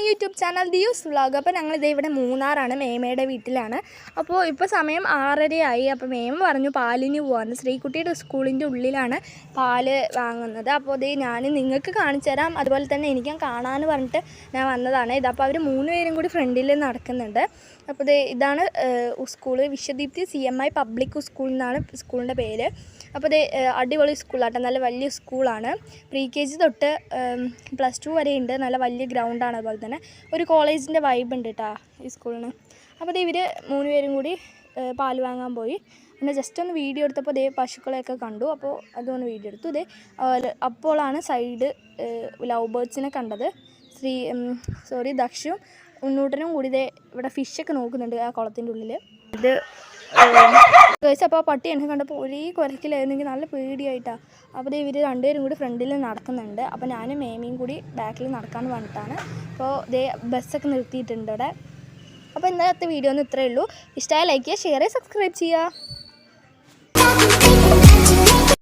YouTube channel ദിയൂസ് vlog. അപ്പോൾ ഞങ്ങളിത് ഇവിടെ മൂന്നാറാണ്, മേമയുടെ വീട്ടിലാണ്. അപ്പോൾ ഇപ്പോൾ സമയം 6:30 അപ്പോൾ മേമ പറഞ്ഞു പാലിന് പോകാമെന്ന്. ശ്രീകുട്ടിയുടെ സ്കൂളിൻ്റെ ഉള്ളിലാണ് പാല് വാങ്ങുന്നത്. അപ്പോൾ ഇത് ഞാൻ നിങ്ങൾക്ക് കാണിച്ചു തരാം, അതുപോലെ തന്നെ എനിക്കും കാണാമെന്ന് പറഞ്ഞിട്ട് ഞാൻ വന്നതാണ്. ഇതപ്പോൾ അവർ 3 പേരും കൂടി ഫ്രണ്ടിൽ നടക്കുന്നുണ്ട്. അപ്പോൾ ഇതാണ് school, Vishwadeepthi CMI public school എന്നാണ് സ്കൂളിൻ്റെ പേര്. അപ്പോൾ അടിപൊളി സ്കൂളാട്ടോ, നല്ല വലിയ സ്കൂളാണ്. KG തൊട്ട് +2 വരെ ഉണ്ട്. നല്ല വലിയ ഗ്രൗണ്ടാണ്. അതുപോലെ തന്നെ ഒരു കോളേജിൻ്റെ വൈബ് ഉണ്ട് കേട്ടോ ഈ സ്കൂളിന്. അപ്പോൾ ഇവർ 3 പേരും കൂടി പാല് വാങ്ങാൻ പോയി. പിന്നെ ജസ്റ്റ് ഒന്ന് വീഡിയോ എടുത്തപ്പോൾ പശുക്കളെയൊക്കെ കണ്ടു. അപ്പോൾ അതൊന്ന് വീഡിയോ എടുത്തു. അപ്പോഴാണ് സൈഡ് ലവ് ബേർഡ്സിനെ കണ്ടത്. ദക്ഷും ഉണ്ണൂട്ടനും കൂടി ഇവിടെ ഫിഷൊക്കെ നോക്കുന്നുണ്ട് ആ കുളത്തിൻ്റെ ഉള്ളിൽ. ഇത് അപ്പോൾ പട്ടി എന്നെ കണ്ടപ്പോൾ ഒരേ കുരക്കിലായിരുന്നു, എനിക്ക് നല്ല പേടിയായിട്ടാണ്. അപ്പോൾ ഇവർ 2 പേരും കൂടി ഫ്രണ്ടിൽ നടക്കുന്നുണ്ട്. അപ്പോൾ ഞാനും മേമയും കൂടി ബാക്കിൽ നടക്കാമെന്ന് പറഞ്ഞിട്ടാണ്. അപ്പോൾ ബസ്സൊക്കെ നിർത്തിയിട്ടുണ്ട് ഇവിടെ. അപ്പോൾ ഇന്നത്തെ വീഡിയോ ഒന്നും ഇത്രയേ ഉള്ളൂ. ഇഷ്ടമായ ലൈക്ക് ചെയ്യുക, ഷെയർ ചെയ്യുക, സബ്സ്ക്രൈബ് ചെയ്യുക.